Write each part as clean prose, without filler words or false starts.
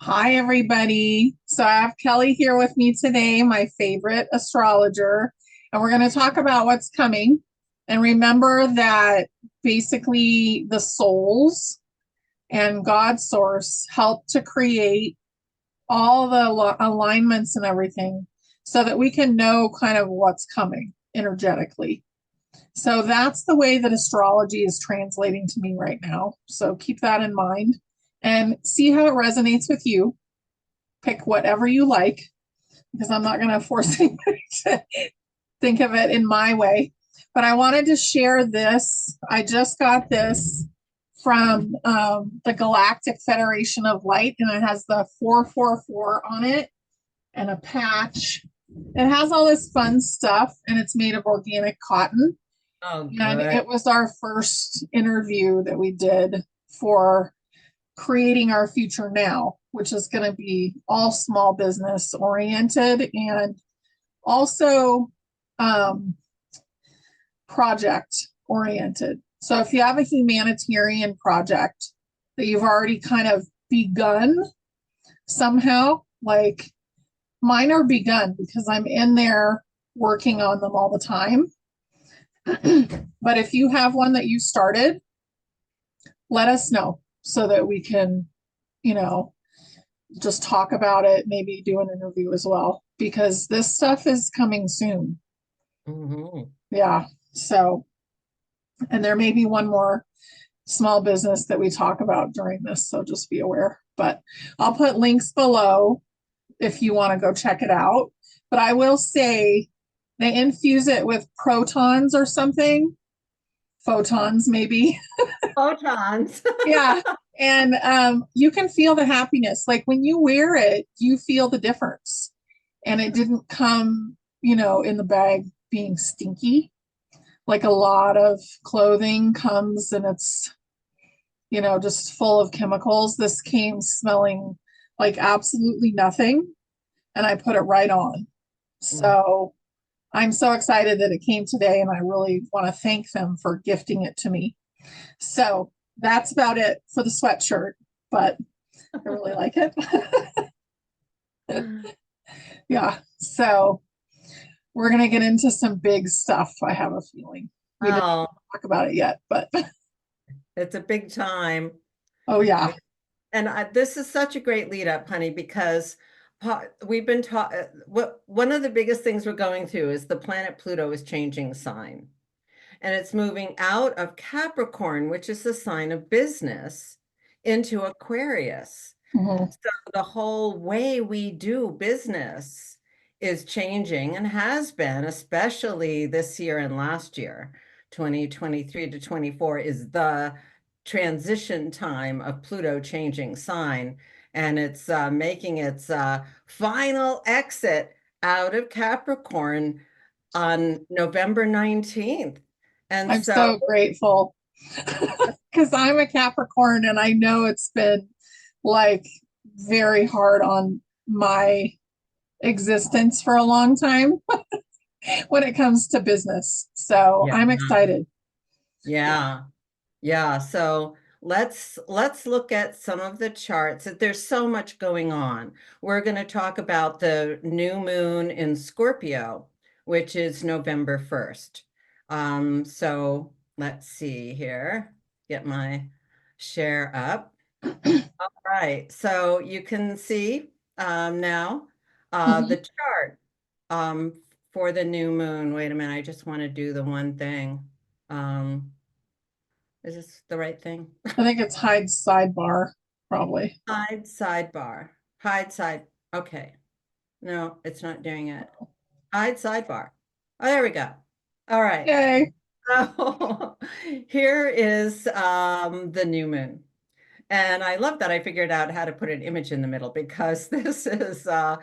Hi, everybody. So I have Kelley here with me today, my favorite astrologer, and we're going to talk about what's coming. And remember that basically the souls and God's source help to create all the alignments and everything so that we can know kind of what's coming energetically. So that's the way that astrology is translating to me right now. So keep that in mind and see how it resonates with you. Pick whatever you like because I'm not going to force anybody to think of it in my way. But I wanted to share this. I just got this from the Galactic Federation of Light, and it has the 444 on it and a patch. It has all this fun stuff, and it's made of organic cotton. Oh, And good. it was our first interview that we did for creating our future now, which is going to be all small business oriented and also um, project oriented. So if you have a humanitarian project that you've already kind of begun somehow, like mine are begun because I'm in there working on them all the time. But if you have one that you started, let us know so that we can, you know, just talk about it, maybe do an interview as well, because this stuff is coming soon. Mhm. Yeah. So, and there may be one more small business that we talk about during this. So just be aware. But I'll put links below if you want to go check it out. But I will say they infuse it with protons or something, photons maybe. Photons. Yeah. And you can feel the happiness. Like when you wear it, you feel the difference. And it didn't come, in the bag being stinky. Like a lot of clothing comes and it's, just full of chemicals. This came smelling like absolutely nothing. And I put it right on. Mm. So I'm so excited that it came today. And I really want to thank them for gifting it to me. So that's about it for the sweatshirt, but I really like it. Yeah. So we're going to get into some big stuff. I have a feeling we didn't Oh, talk about it yet, but it's a big time. oh, yeah. And this is such a great lead up, honey, because we've been taught what one of the biggest things we're going through is the planet Pluto is changing sign. And it's moving out of Capricorn, which is the sign of business, into Aquarius. Mhm. So the whole way we do business is changing and has been, especially this year and last year. 2023 to 24 is the transition time of Pluto changing sign, and it's making its final exit out of Capricorn on November 19th. And I'm so, so grateful because I'm a Capricorn and I know it's been like very hard on my existence for a long time when it comes to business. So yeah, I'm excited. Yeah. yeah. Yeah, so let's look at some of the charts. There's so much going on. We're going to talk about the new moon in Scorpio, which is November 1st. So let's see here. Get my share up. All right, so you can see now the Mhm. chart um, for the new moon. Wait a minute, I just want to do the one thing. Um, is this the right thing? I think it's hide sidebar, probably. Hide sidebar. Hide side. Okay. No, it's not doing it. Hide sidebar. Oh, there we go. All right. Yay. So here is the new moon. And I love that I figured out how to put an image in the middle because this is a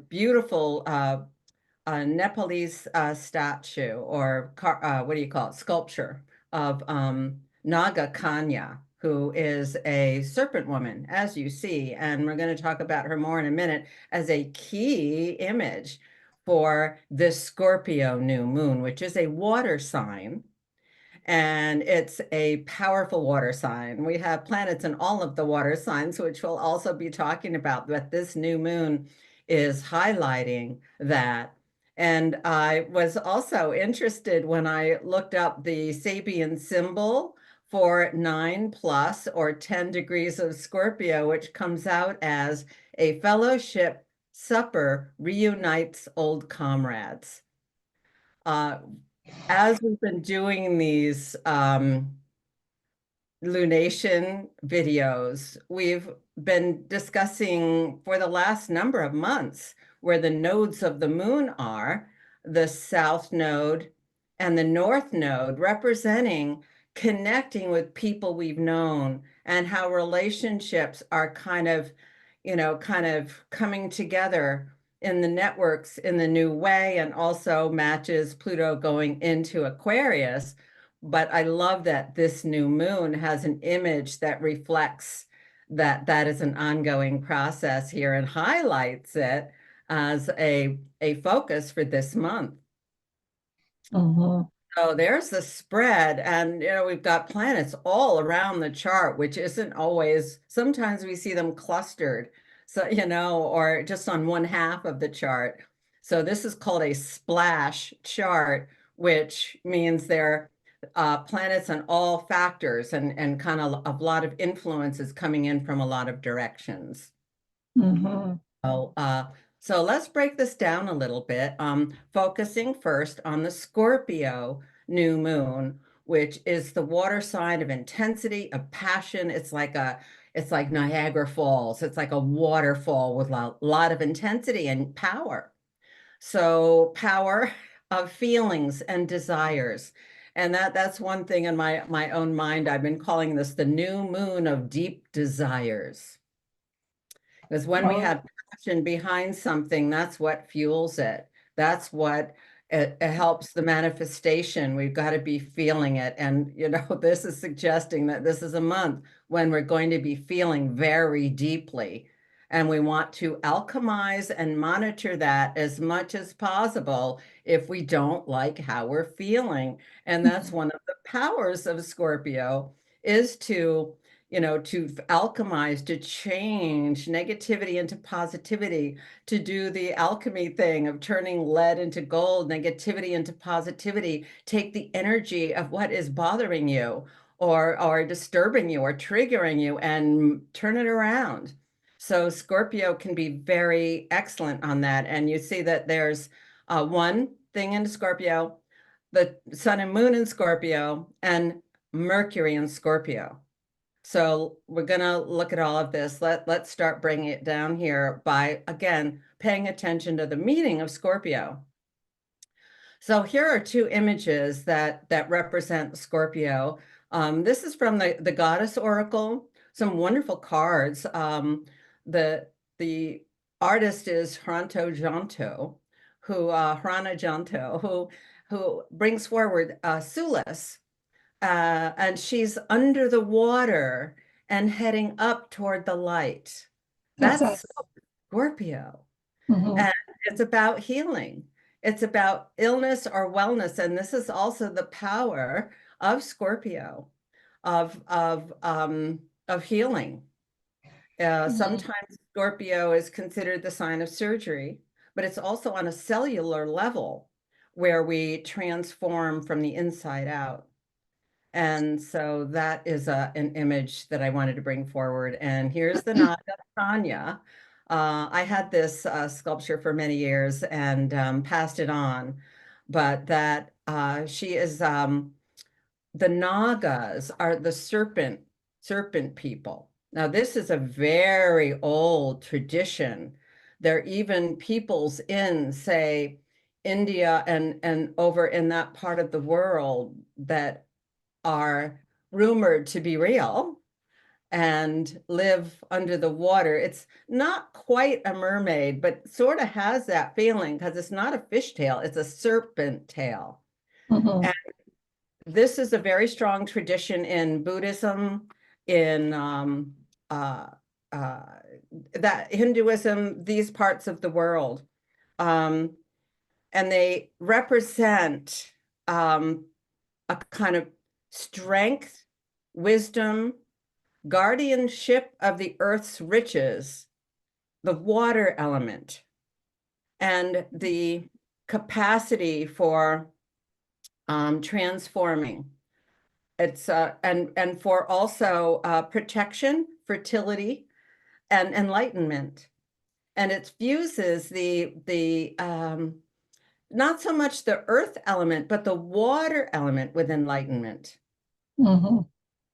beautiful Nepalese statue or what do you call it? Sculpture of Naga Kanya, who is a serpent woman, as you see. And we're going to talk about her more in a minute as a key image for this Scorpio new moon, which is a water sign. and it's a powerful water sign. We have planets in all of the water signs, which we'll also be talking about, but this new moon is highlighting that. And I was also interested when I looked up the Sabian symbol for 9 plus or 10 degrees of Scorpio, which comes out as a fellowship supper reunites old comrades. Uh, as we've been doing these lunation videos, we've been discussing for the last number of months where the nodes of the moon are, the south node and the north node, representing connecting with people we've known and how relationships are kind of, kind of coming together in the networks in the new way, and also matches Pluto going into Aquarius. But I love that this new moon has an image that reflects that that is an ongoing process here and highlights it as a focus for this month. Mhm. So there's the spread, and we've got planets all around the chart, which isn't always, sometimes we see them clustered, so or just on one half of the chart. So this is called a splash chart, which means they're planets on all factors and kind of a lot of influences coming in from a lot of directions. Mhm. So, so let's break this down a little bit, focusing first on the Scorpio new moon, which is the water sign of intensity, of passion. It's like Niagara Falls. It's like a waterfall with a lot of intensity and power. So power of feelings and desires. And that's one thing in my own mind. I've been calling this the new moon of deep desires. Because when we Oh, have passion behind something, that's what fuels it. That's what it helps the manifestation. We've got to be feeling it. And, this is suggesting that this is a month when we're going to be feeling very deeply. And we want to alchemize and monitor that as much as possible if we don't like how we're feeling. And that's one of the powers of Scorpio, is to alchemize, to change negativity into positivity, to do the alchemy thing of turning lead into gold, negativity into positivity, take the energy of what is bothering you or disturbing you or triggering you and turn it around. So Scorpio can be very excellent on that. And you see that there's one thing in Scorpio, the sun and moon in Scorpio, and Mercury in Scorpio. So we're going to look at all of this. Let's start bringing it down here by, again, paying attention to the meaning of Scorpio. So here are two images that represent Scorpio. This is from the Goddess Oracle, some wonderful cards. The artist is Hrana Janto, who brings forward Sulis, and she's under the water and heading up toward the light. that's That's us. Scorpio. Mhm. And it's about healing. It's about illness or wellness. And this is also the power of Scorpio, of healing. Mhm. Sometimes Scorpio is considered the sign of surgery, but it's also on a cellular level where we transform from the inside out. And so that is an image that I wanted to bring forward. And here's the Naga Tanya. I had this sculpture for many years and passed it on, but that she is, the Nagas are the serpent people. Now, this is a very old tradition. There are even peoples in, say, India and over in that part of the world that are rumored to be real and live under the water. It's not quite a mermaid, but sort of has that feeling because it's not a fishtail, it's a serpent tail. Mhm. And this is a very strong tradition in Buddhism, in uh, uh, that Hinduism, these parts of the world. Um, and they represent a kind of strength, wisdom, guardianship of the earth's riches, the water element, and the capacity for transforming. It's and for also protection, fertility, and enlightenment. And it fuses the not so much the earth element, but the water element with enlightenment. Mm-hmm.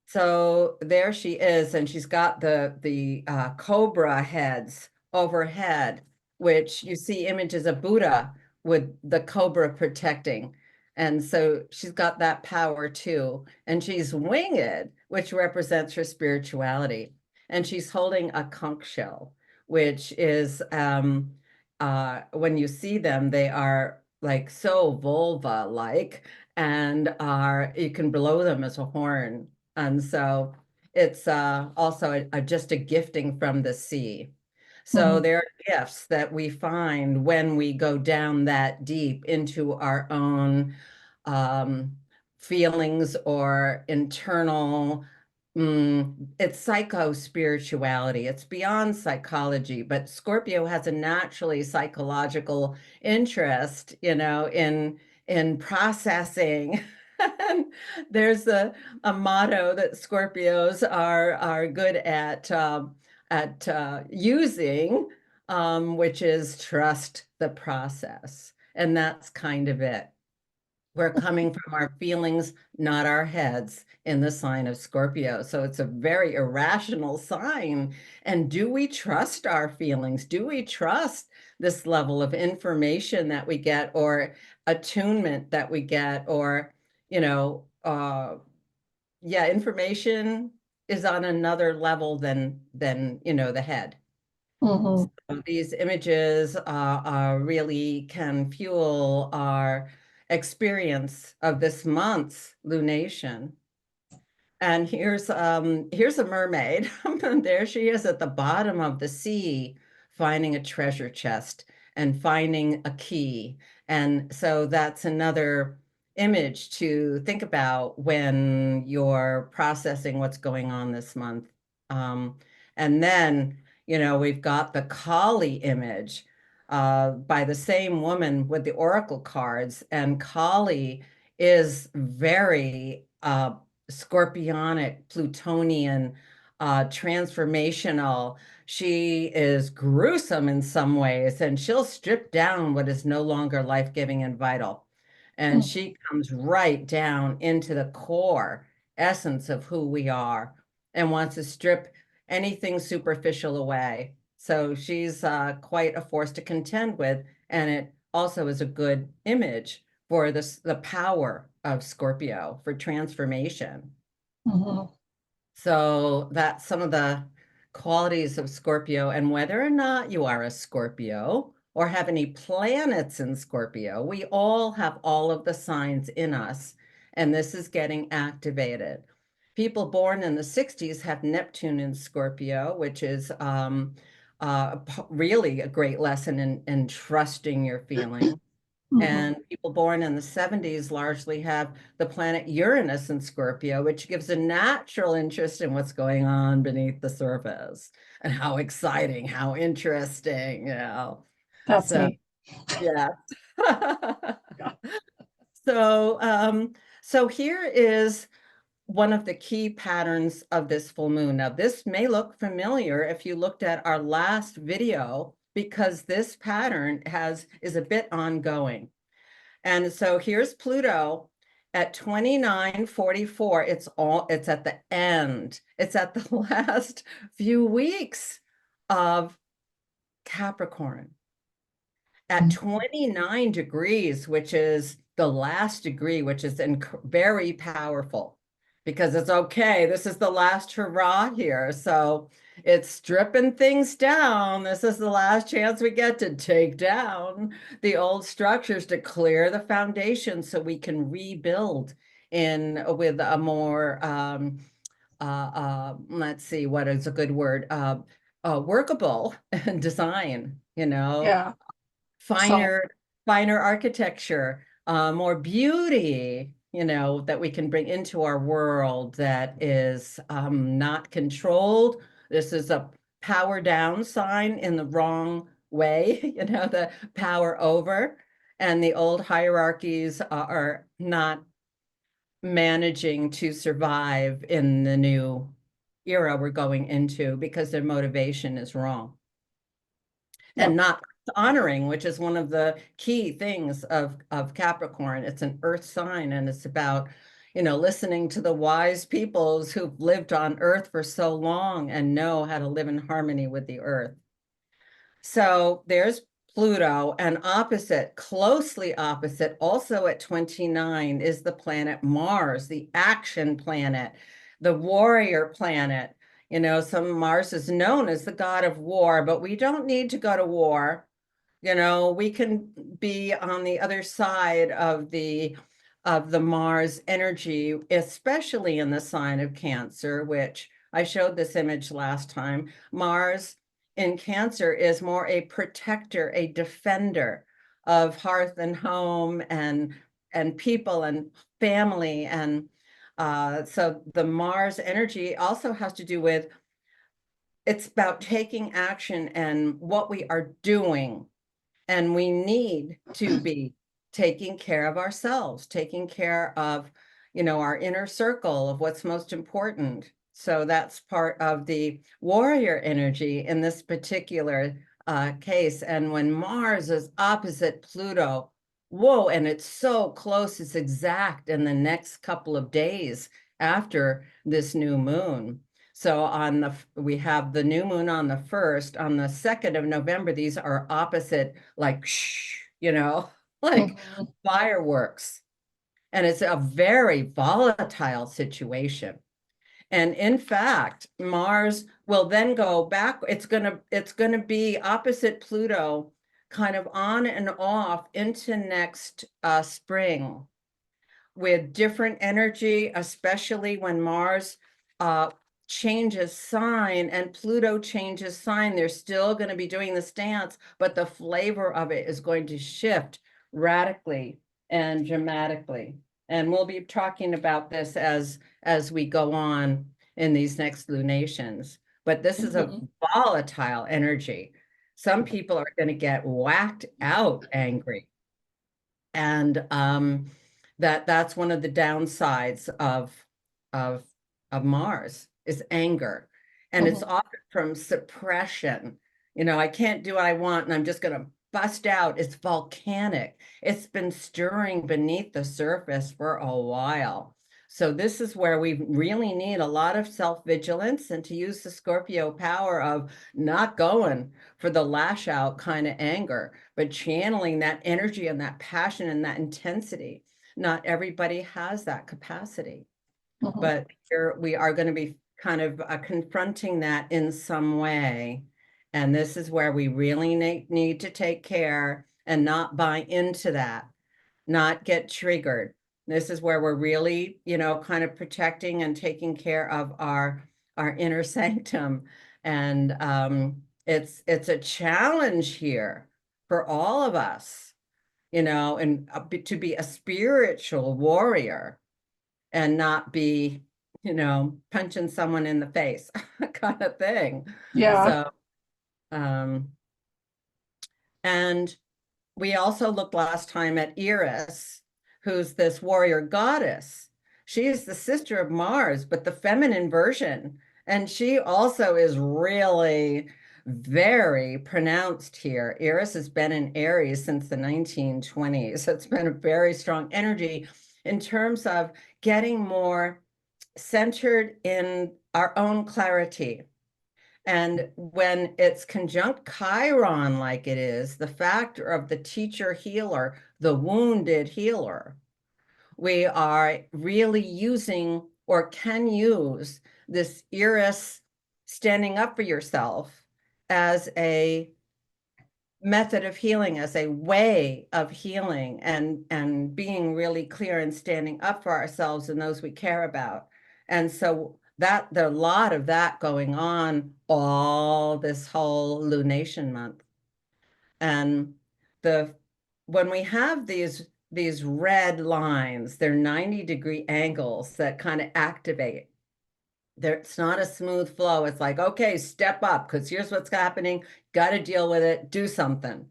So there she is, and she's got the cobra heads overhead, which you see images of Buddha with the cobra protecting. And so she's got that power too. And she's winged, which represents her spirituality. And she's holding a conch shell, which is when you see them, they are like so vulva-like and are you can blow them as a horn. And so it's also just a gifting from the sea. So Mm-hmm. there are gifts that we find when we go down that deep into our own feelings or internal. It's psycho-spirituality. It's beyond psychology, but Scorpio has a naturally psychological interest, in processing. And there's a motto that Scorpios are good at using, which is trust the process. And that's kind of it. We're coming from our feelings, not our heads, in the sign of Scorpio. So it's a very irrational sign. And do we trust our feelings? Do we trust this level of information that we get or attunement that we get or, yeah, information is on another level than the head. Mm-hmm. So these images really can fuel our experience of this month's lunation. And here's a mermaid. There she is at the bottom of the sea, finding a treasure chest and finding a key. And so that's another image to think about when you're processing what's going on this month. And then, we've got the Kali image by the same woman with the oracle cards. And Kali is very scorpionic, Plutonian, transformational. She is gruesome in some ways, and she'll strip down what is no longer life-giving and vital. And she comes right down into the core essence of who we are and wants to strip anything superficial away. So she's quite a force to contend with, and it also is a good image for the power of Scorpio for transformation. Mm-hmm. So that's some of the qualities of Scorpio, and whether or not you are a Scorpio or have any planets in Scorpio, we all have all of the signs in us, and this is getting activated. People born in the 60s have Neptune in Scorpio, which is really a great lesson in trusting your feelings. Mm-hmm. And people born in the 70s largely have the planet Uranus in Scorpio, which gives a natural interest in what's going on beneath the surface and how exciting, how interesting. That's So, me. yeah. Yeah. So, so here is one of the key patterns of this full moon. Now, this may look familiar if you looked at our last video, because this pattern is a bit ongoing. And so here's Pluto at 29:44. It's at the end. It's at the last few weeks of Capricorn at 29 degrees, which is the last degree, which is very powerful because it's okay. This is the last hurrah here. So it's stripping things down. This is the last chance we get to take down the old structures to clear the foundation so we can rebuild with a more, let's see, what is a good word? Workable design, Yeah. So, finer architecture, more beauty. that we can bring into our world that is not controlled. This is a power down sign in the wrong way, the power over. And the old hierarchies are not managing to survive in the new era we're going into because their motivation is wrong. Yep. And not honoring, which is one of the key things of Capricorn. It's an earth sign, and it's about, listening to the wise peoples who've lived on earth for so long and know how to live in harmony with the earth. So there's Pluto, and opposite, closely opposite, also at 29, is the planet Mars, the action planet, the warrior planet. Some Mars is known as the god of war, but we don't need to go to war. We can be on the other side of the Mars energy, especially in the sign of Cancer, which I showed this image last time. Mars in Cancer is more a protector, a defender of hearth and home and people and family. And so the Mars energy also has to do with, it's about taking action and what we are doing. And we need to be taking care of ourselves, taking care of, our inner circle of what's most important. So that's part of the warrior energy in this particular case. And when Mars is opposite Pluto, whoa, and it's so close, it's exact in the next couple of days after this new moon. So we have the new moon on the 1st. On the 2nd of November, these are opposite, like, like fireworks. And it's a very volatile situation. And in fact, Mars will then go back. It's gonna be opposite Pluto, kind of on and off into next spring, with different energy, especially when Mars changes sign and Pluto changes sign. They're still going to be doing this dance, but the flavor of it is going to shift radically and dramatically. And we'll be talking about this as we go on in these next lunations. But this is a volatile energy. Some people are going to get whacked out angry. And that's one of the downsides of Mars is anger. And it's often from suppression. I can't do what I want and I'm just going to bust out. It's volcanic. It's been stirring beneath the surface for a while. So this is where we really need a lot of self-vigilance and to use the Scorpio power of not going for the lash out kind of anger, but channeling that energy and that passion and that intensity. Not everybody has that capacity, but here we are going to be kind of confronting that in some way. And this is where we really need to take care and not buy into that, not get triggered. This is where we're really, kind of protecting and taking care of our inner sanctum. And it's a challenge here for all of us, and to be a spiritual warrior and not be, punching someone in the face kind of thing. Yeah. So, and we also looked last time at Eris, who's this warrior goddess. She is the sister of Mars, but the feminine version. And she also is really very pronounced here. Eris has been in Aries since the 1920s. So it's been a very strong energy in terms of getting more centered in our own clarity. And when it's conjunct Chiron like it is, the factor of the teacher healer, the wounded healer, we are really using or can use this Eris standing up for yourself as a method of healing, as a way of healing and being really clear and standing up for ourselves and those we care about. And so there are a lot of that going on all this whole lunation month. And when we have these these red lines. They're 90-degree angles that kind of activate. It's not a smooth flow. It's like, okay, step up because here's what's happening. Got to deal with it. Do something.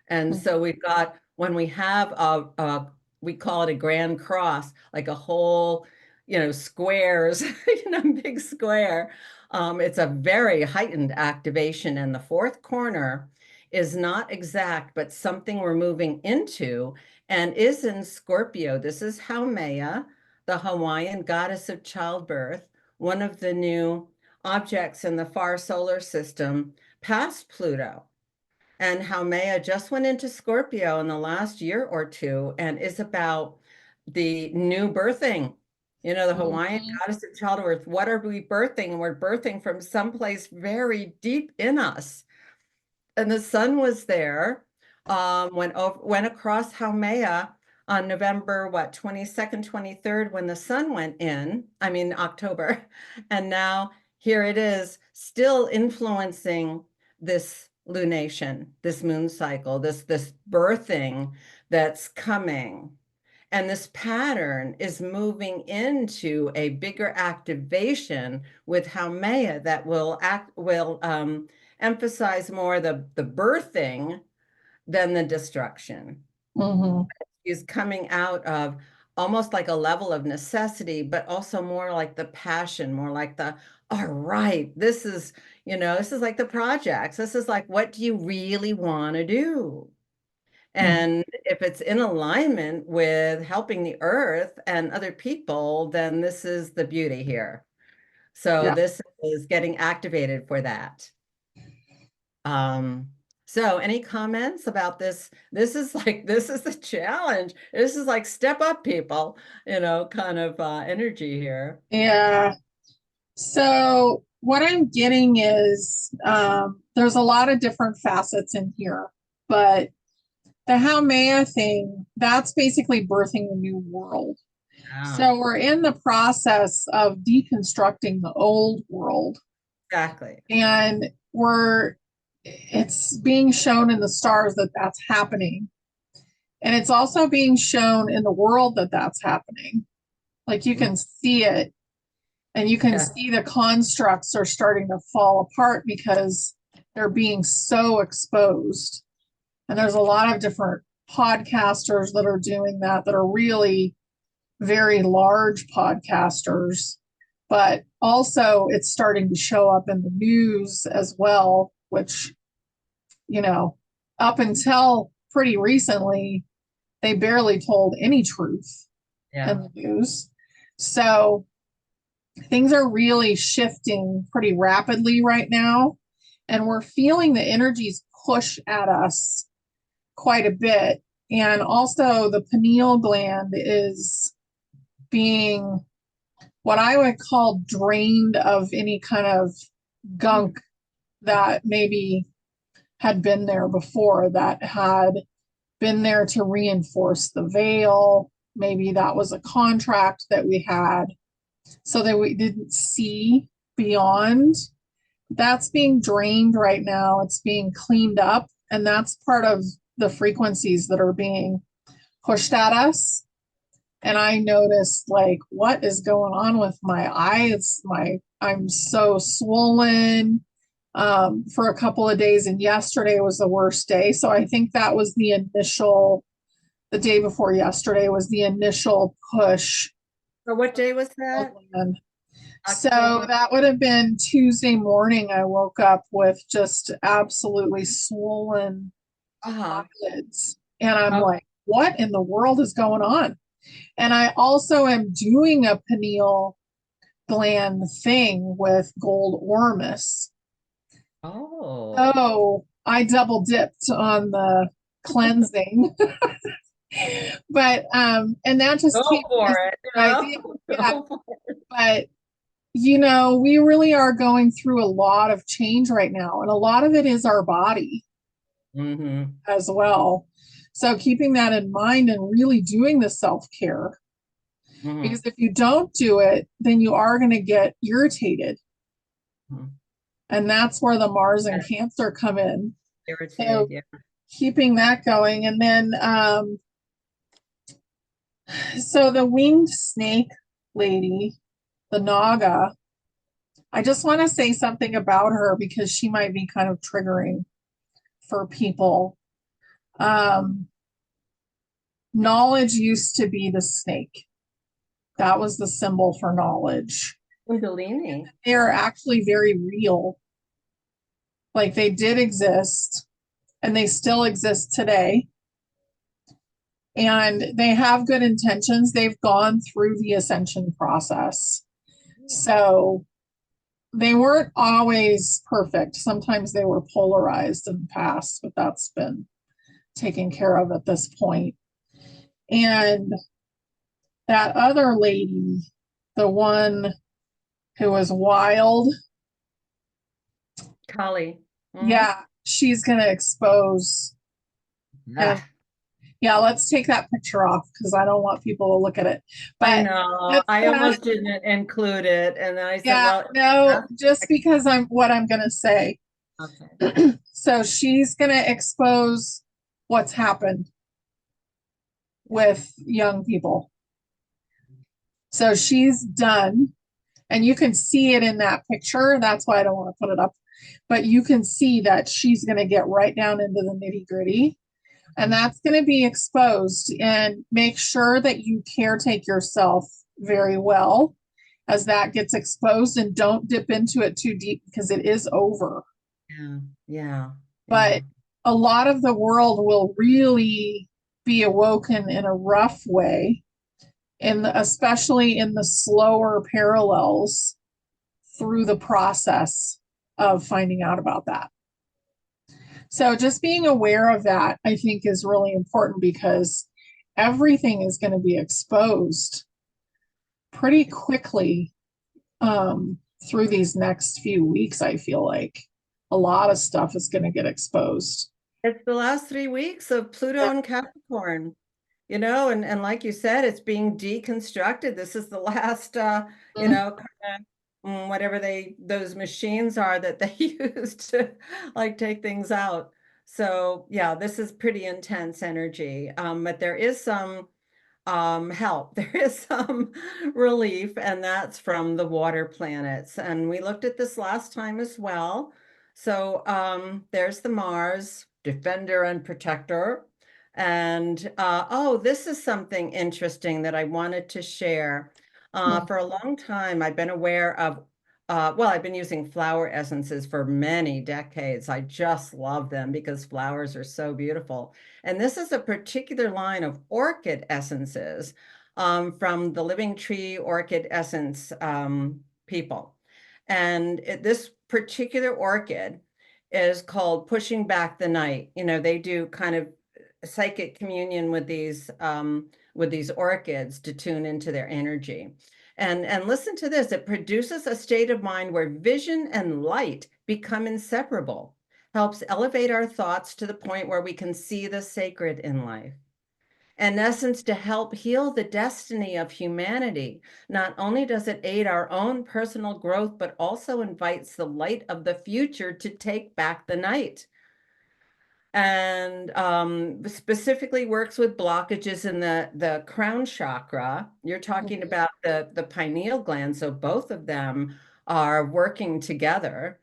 And so we've got, when we have we call it a grand cross, like a whole, squares, big square. It's a very heightened activation. And the fourth corner is not exact, but something we're moving into and is in Scorpio. This is Haumea, the Hawaiian goddess of childbirth, one of the new objects in the far solar system past Pluto. And Haumea just went into Scorpio in the last year or two and is about the new birthing. The Hawaiian goddess of childbirth. What are we birthing? And we're birthing from someplace very deep in us. And the sun was there, went across Haumea on November, 22nd, 23rd, when the sun went in, October. And now here it is, still influencing this lunation, this moon cycle, this birthing that's coming. And this pattern is moving into a bigger activation with Haumea that will emphasize more the birthing than the destruction. Mm-hmm. Is coming out of almost like a level of necessity, but also more like the passion, more like all right, this is like the projects. This is like, what do you really want to do? And if it's in alignment with helping the earth and other people, then this is the beauty here. So Yeah. this is getting activated for that. So any comments about this? This is the challenge. This is like step up, people, kind of energy here. Yeah. So what I'm getting is there's a lot of different facets in here, but the Haumea thing, that's basically birthing the new world. Yeah, So we're in the process of deconstructing the old world, exactly. and it's being shown in the stars that that's happening. And it's also being shown in the world that that's happening. Like you can see it, and you can Yeah. see the constructs are starting to fall apart because they're being so exposed. And there's a lot of different podcasters that are doing that are really very large podcasters, but also it's starting to show up in the news as well, which, up until pretty recently, they barely told any truth in the news. So things are really shifting pretty rapidly right now. And we're feeling the energies push at us quite a bit. And also, the pineal gland is being what I would call drained of any kind of gunk that maybe had been there before, that had been there to reinforce the veil. Maybe that was a contract that we had so that we didn't see beyond. That's being drained right now. It's being cleaned up. And that's part of the frequencies that are being pushed at us. And I noticed, like, what is going on with my eyes? I'm so swollen for a couple of days, and yesterday was the worst day. So I think that was the day before yesterday was the initial push. So what day was that? So that would have been Tuesday morning. I woke up with just absolutely swollen eyelids. And I'm like, what in the world is going on? And I also am doing a pineal gland thing with gold ormus. Oh. So I double dipped on the cleansing. But and that just Go for it. idea. Yeah. But we really are going through a lot of change right now, and a lot of it is our body as well. So keeping that in mind and really doing the self-care, because if you don't do it, then you are going to get irritated. And that's where the Mars and Cancer come in. Irritated, so keeping that going. And then So the winged snake lady, the Naga, I just want to say something about her because she might be kind of triggering for people. Um, Knowledge used to be the snake. That was the symbol for knowledge. Kundalini. They are actually very real. Like they did exist and they still exist today. And they have good intentions. They've gone through the ascension process. So they weren't always perfect. Sometimes they were polarized in the past, but that's been taken care of at this point. And that other lady, the one who was wild, Kelley. yeah, she's going to expose. And Ah, yeah, let's take that picture off because I don't want people to look at it. I But know. that's, I almost didn't include it. And then I said, yeah, well, no, that's just because I'm what I'm going to say. okay. So she's going to expose what's happened with young people. So she's done, and you can see it in that picture. That's why I don't want to put it up, but you can see that she's going to get right down into the nitty gritty, and that's going to be exposed. And make sure that you caretake yourself very well as that gets exposed, and don't dip into it too deep because it is over. Yeah. Yeah. Yeah. But a lot of the world will really be awoken in a rough way, especially in the slower parallels through the process of finding out about that. So just being aware of that, I think, is really important because everything is going to be exposed pretty quickly through these next few weeks. I feel like a lot of stuff is going to get exposed. It's the last 3 weeks of Pluto Yeah. and Capricorn, and like you said, it's being deconstructed. This is the last, whatever those machines are that they use to like take things out. So yeah, this is pretty intense energy. But there is some help. There is some relief, and that's from the water planets. And we looked at this last time as well. So there's the Mars, defender and protector. And oh, this is something interesting that I wanted to share. For a long time, I've been aware of, well, I've been using flower essences for many decades. I just love them because flowers are so beautiful. And this is a particular line of orchid essences from the Living Tree Orchid Essence people. And this particular orchid is called Pushing Back the Night. They do kind of psychic communion with these orchids to tune into their energy. And listen to this, it produces a state of mind where vision and light become inseparable, helps elevate our thoughts to the point where we can see the sacred in life. In essence, to help heal the destiny of humanity, not only does it aid our own personal growth, but also invites the light of the future to take back the night. And specifically works with blockages in the crown chakra. You're talking about the pineal gland, so both of them are working together.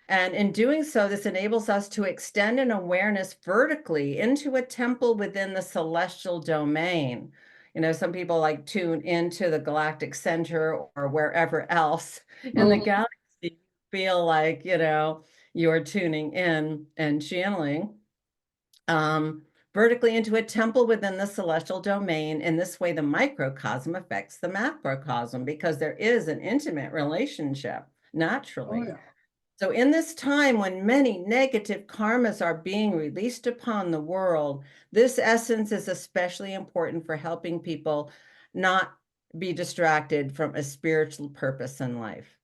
And in doing so, this enables us to extend an awareness vertically into a temple within the celestial domain. Some people like tune into the galactic center or wherever else in the galaxy, feel like, you're tuning in and channeling vertically into a temple within the celestial domain. In this way, the microcosm affects the macrocosm because there is an intimate relationship Oh, naturally. yeah. So in this time when many negative karmas are being released upon the world, this essence is especially important for helping people not be distracted from a spiritual purpose in life.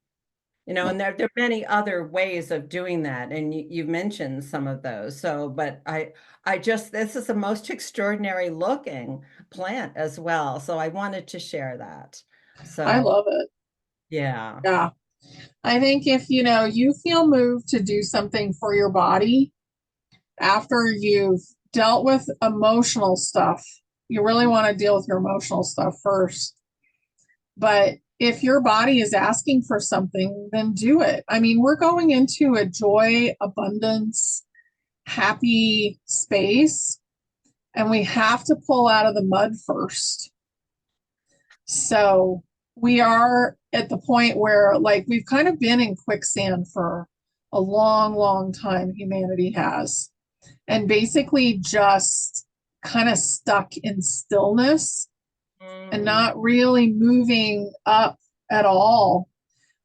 And there are many other ways of doing that, and you've mentioned some of those. So, but this is the most extraordinary looking plant as well. So I wanted to share that. I So, love it. yeah. Yeah. I think if you feel moved to do something for your body after you've dealt with emotional stuff, You really want to deal with your emotional stuff first. But if your body is asking for something, then do it. I mean, we're going into a joy, abundance, happy space, and we have to pull out of the mud first. So we are at the point where, like, we've kind of been in quicksand for a long, long time, humanity has, and basically just kind of stuck in stillness and not really moving up at all.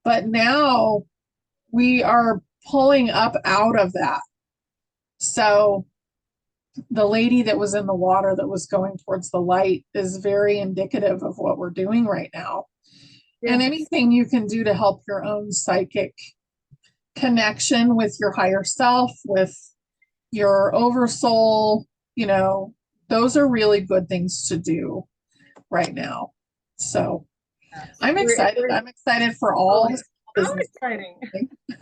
But now we are pulling up out of that. So the lady that was in the water that was going towards the light is very indicative of what we're doing right now. And Yes. anything you can do to help your own psychic connection with your higher self, with your oversoul, you know, those are really good things to do right now. So Yes. I'm excited. I'm excited for all this So business. exciting.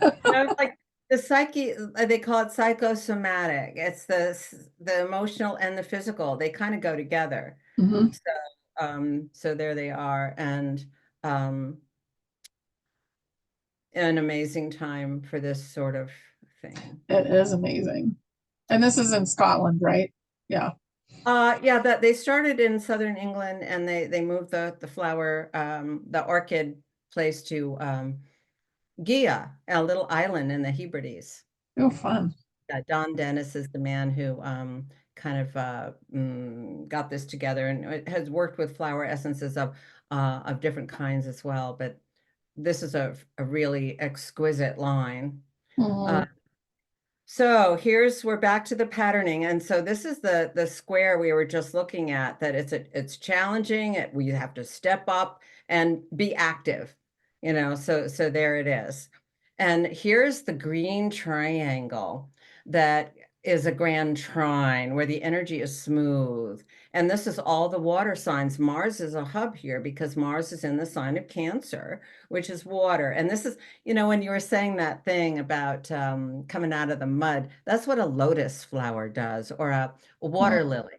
It's like the psyche, they call it psychosomatic. It's the emotional and the physical. They kind of go together. Mhm. So there they are, and an amazing time for this sort of thing. It is amazing. And this is in Scotland, right? Yeah. Yeah, that they started in southern England, and they moved the flower, the orchid place to Gia, a little island in the Hebrides. Oh, fun. Don Dennis is the man who kind of got this together, and it has worked with flower essences of different kinds as well. But this is a really exquisite line. Mhm. So we're back to the patterning. And so this is the square we were just looking at, that it's challenging. We have to step up and be active, so there it is. And here's the green triangle that is a grand trine where the energy is smooth. And this is all the water signs. Mars is a hub here because Mars is in the sign of Cancer, which is water. And this is, when you were saying that thing about coming out of the mud, that's what a lotus flower does, or a water Mhm. lily.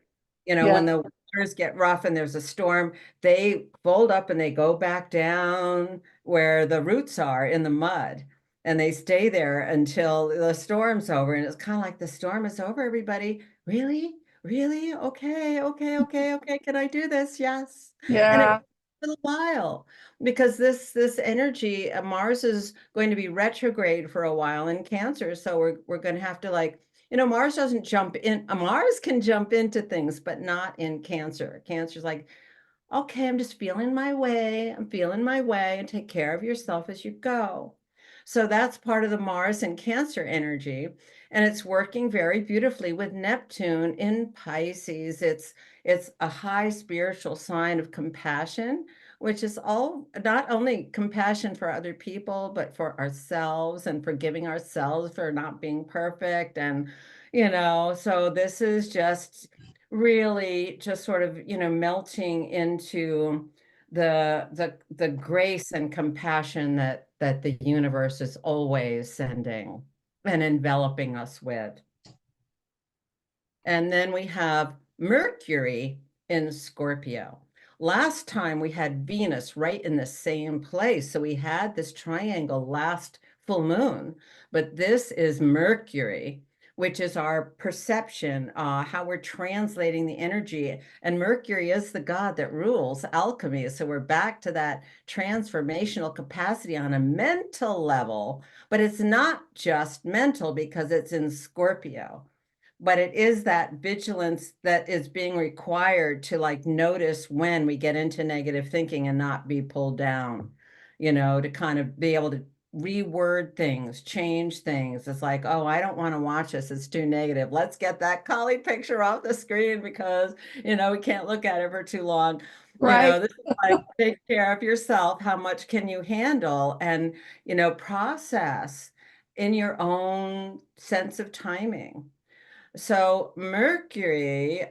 Yeah. When the waters get rough and there's a storm, they fold up and they go back down where the roots are in the mud. And they stay there until the storm's over. And it's kind of like, the storm is over, everybody. Really? Really? Okay, okay, okay, okay. Can I do this? Yes. And it Yeah. a little while, because this energy, Mars is going to be retrograde for a while in Cancer, so we're going to have to, like, Mars doesn't jump in. Mars can jump into things, but not in Cancer. Cancer's like, okay, I'm just feeling my way. I'm feeling my way, and take care of yourself as you go. So that's part of the Mars and Cancer energy. And it's working very beautifully with Neptune in Pisces. It's a high spiritual sign of compassion, which is all not only compassion for other people, but for ourselves, and forgiving ourselves for not being perfect. And, so this is just really just sort of, melting into the grace and compassion that the universe is always sending and enveloping us with. And then we have Mercury in Scorpio. Last time we had Venus right in the same place. So we had this triangle last full moon, but this is Mercury, which is our perception, how we're translating the energy. And Mercury is the god that rules alchemy. So we're back to that transformational capacity on a mental level, but it's not just mental because it's in Scorpio. But it is that vigilance that is being required to, like, notice when we get into negative thinking and not be pulled down, to kind of be able to reword things, change things. It's like, oh, I don't want to watch this. It's too negative. Let's get that Kelley picture off the screen because, we can't look at it for too long. Right. This is like, take care of yourself. How much can you handle? And, process in your own sense of timing. So Mercury,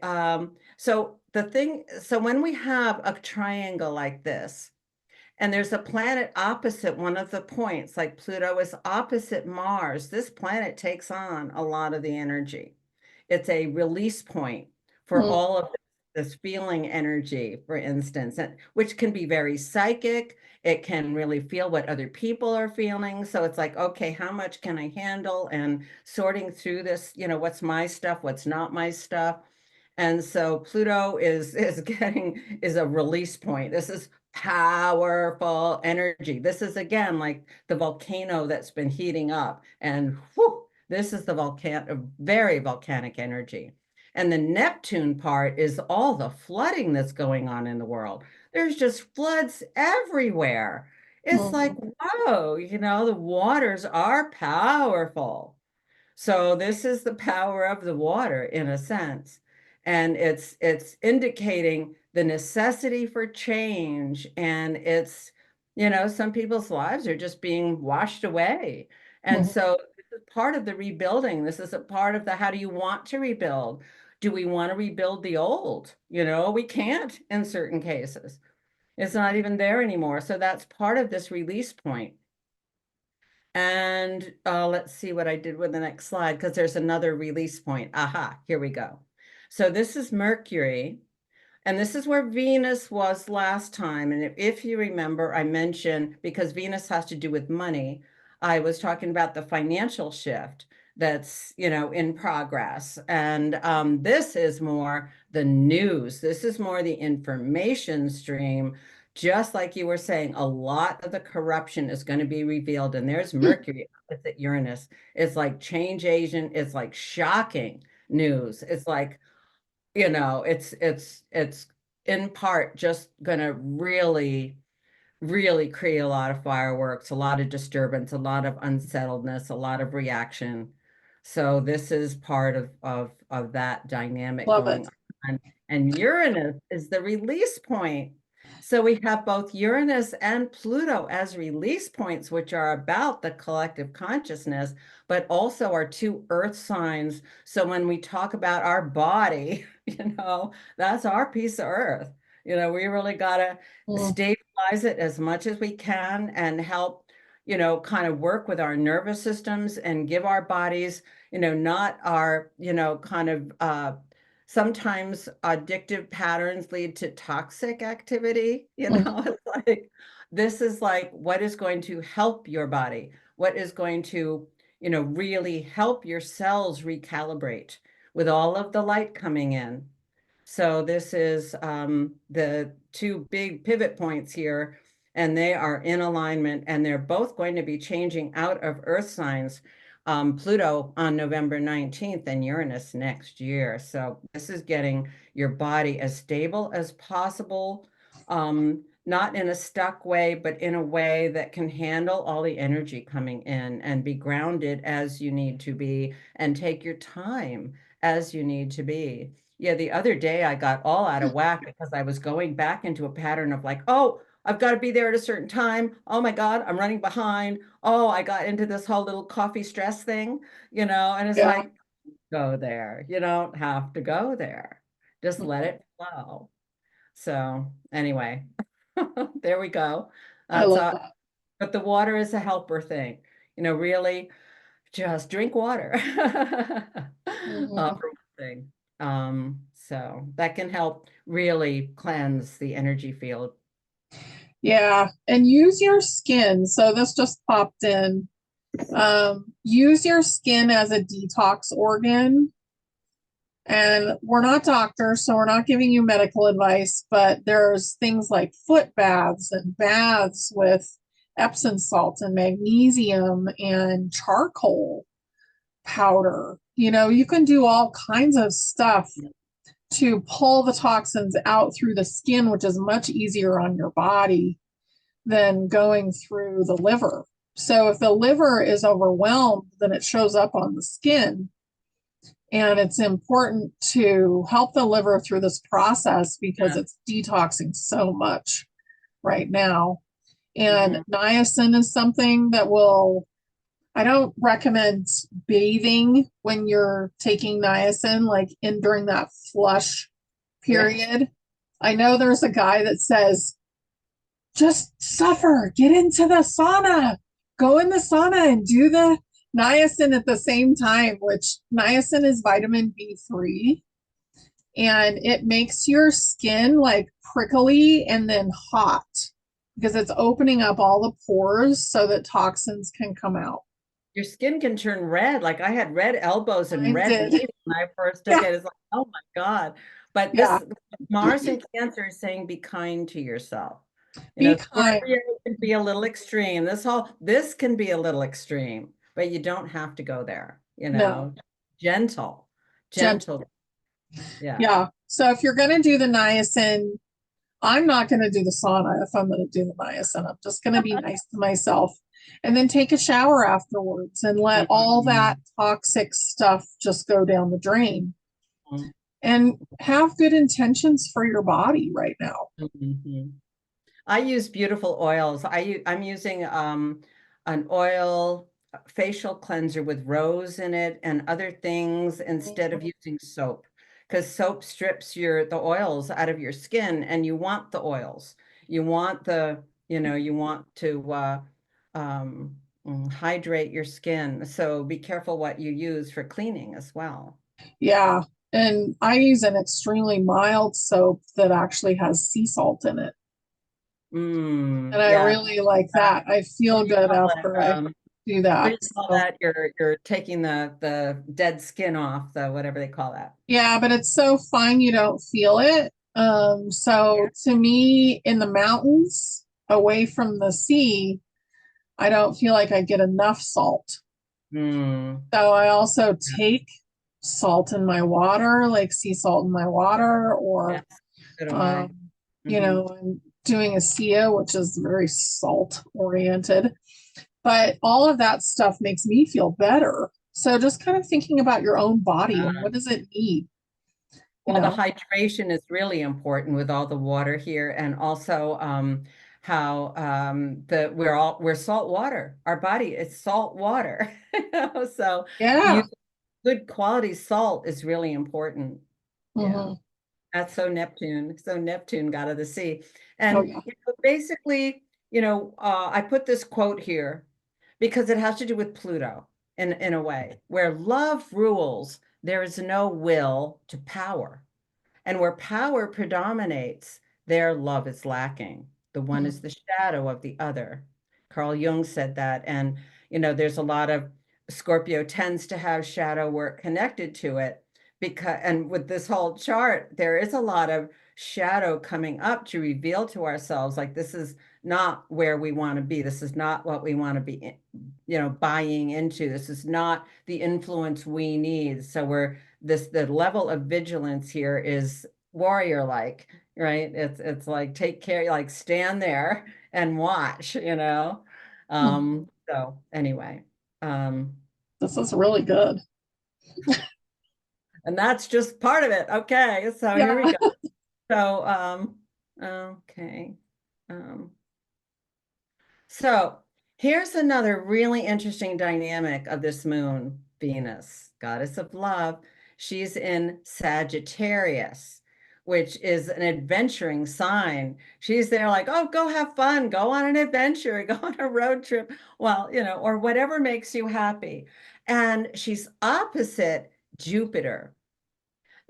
so when we have a triangle like this, and there's a planet opposite one of the points, like Pluto is opposite Mars, this planet takes on a lot of the energy. It's a release point for Mm. all of this this feeling energy, for instance, which can be very psychic. It can really feel what other people are feeling. So it's like, okay, how much can I handle? And sorting through this, what's my stuff, what's not my stuff. And so Pluto is a release point. This is powerful energy. This is again like the volcano that's been heating up, and whew, this is the very volcanic energy. And the Neptune part is all the flooding that's going on in the world. There's just floods everywhere. It's like, Mhm. whoa, the waters are powerful. So this is the power of the water in a sense. And it's indicating the necessity for change. And some people's lives are just being washed away. And Mhm. so this is part of the rebuilding. This is a part of the how do you want to rebuild? Do we want to rebuild the old? We can't in certain cases. It's not even there anymore. So that's part of this release point. And let's see what I did with the next slide, because there's another release point. Aha, here we go. So this is Mercury, and this is where Venus was last time. And if you remember, I mentioned, because Venus has to do with money, I was talking about the financial shift that's, in progress. And this is more the news. This is more the information stream. Just like you were saying, a lot of the corruption is going to be revealed. And there's Mercury opposite Uranus. It's like change agent. It's like shocking news. It's like, it's in part just gonna really create a lot of fireworks, a lot of disturbance, a lot of unsettledness, a lot of reaction. So this is part of that dynamic Love it. going on. And Uranus is the release point. So we have both Uranus and Pluto as release points, which are about the collective consciousness, but also are two earth signs. So when we talk about our body, that's our piece of earth. We really got to Mm. stabilize it as much as we can and help, kind of work with our nervous systems and give our bodies, not our, kind of sometimes addictive patterns lead to toxic activity, Mhm. it's like this is like what is going to help your body, what is going to, really help your cells recalibrate with all of the light coming in. So this is the two big pivot points here, and they are in alignment, and they're both going to be changing out of Earth signs. Pluto on November 19th and Uranus next year. So this is getting your body as stable as possible, not in a stuck way, but in a way that can handle all the energy coming in and be grounded as you need to be and take your time as you need to be. Yeah, the other day I got all out of whack because I was going back into a pattern of like, oh, I've got to be there at a certain time. Oh my God, I'm running behind. Oh, I got into this whole little coffee stress thing, and it's Yeah. like, go there. You don't have to go there. Just let it flow. So anyway, there we go. I That's love that. but the water is a helper thing. Really just drink water. Mhm. For one thing. So that can help really cleanse the energy field. Yeah, and use your skin. So this just popped in. Use your skin as a detox organ. And we're not doctors, so we're not giving you medical advice, but there's things like foot baths and baths with Epsom salt and magnesium and charcoal powder. You can do all kinds of stuff to pull the toxins out through the skin, which is much easier on your body than going through the liver. So if the liver is overwhelmed, then it shows up on the skin. And it's important to help the liver through this process because Yeah. it's detoxing so much right now. And Mhm. niacin is something that I don't recommend bathing when you're taking niacin, like in during that flush Yeah. period. I know there's a guy that says, just suffer, get into the sauna, go in the sauna and do the niacin at the same time, which niacin is vitamin B3. and it makes your skin like prickly and then hot because it's opening up all the pores so that toxins can come out. Your skin can turn red. Like I had red elbows and Mine red did. knees when I first took Yeah, it. It's like, oh my God. But yeah. this Mars and Cancer is saying be kind to yourself. You Be know, kind. Scorpio can be a little extreme. This can be a little extreme, but you don't have to go there, you No, know. Gentle, gentle. gentle. Yeah. Yeah. So if you're going to do the niacin, I'm not going to do the sauna if I'm going to do the niacin. I'm just going to be nice to myself and then take a shower afterwards and let all that Mhm. toxic stuff just go down the drain and have good intentions for your body right now. Mhm. I use beautiful oils. I'm using an oil facial cleanser with rose in it and other things instead of using soap, because soap strips the oils out of your skin, and you want the oils. You want you want to um, hydrate your skin. So be careful what you use for cleaning as well. Yeah. And I use an extremely mild soap that actually has sea salt in it. And I Yeah. really like that. I What feel do you good call it? after I do What do that. you call So, that? You're taking the dead skin off, the whatever they call that. yeah, but it's so fine you don't feel it. Yeah. So to me, in the mountains, away from the sea, I don't feel like I get enough salt. Mm, So I also take salt in my water, like sea salt in my water, or yes, so do I. um, Hmm. I'm doing a SIA, which is very salt oriented. But all of that stuff makes me feel better. So just kind of thinking about your own body and what does it need, you Well, the know? hydration is really important with all the water here, and also how we're salt water. Our body is salt water. So Yeah. use good quality salt is really important. Yeah. Hmm. That's so Neptune. So Neptune got of the sea. Oh, And yeah. basically, I put this quote here because it has to do with Pluto in a way, where love rules, there is no will to power. And where power predominates, there love is lacking. The one is Mhm. the shadow of the other. Carl Jung said that. And, there's a lot of Scorpio tends to have shadow work connected to it because, and with this whole chart, there is a lot of shadow coming up to reveal to ourselves, like, this is not where we want to be. This is not what we want to be, buying into. This is not the influence we need. So the level of vigilance here is warrior like, right? It's like take care, like stand there and watch, Mhm. so anyway, um This is really good. and that's just part of it. Okay, so here we Yeah. go. So okay. um So here's another really interesting dynamic of this moon, Venus, goddess of love. She's in Sagittarius, which is an adventuring sign. She's there like, oh, go have fun, go on an adventure, go on a road trip. Well, or whatever makes you happy. And she's opposite Jupiter.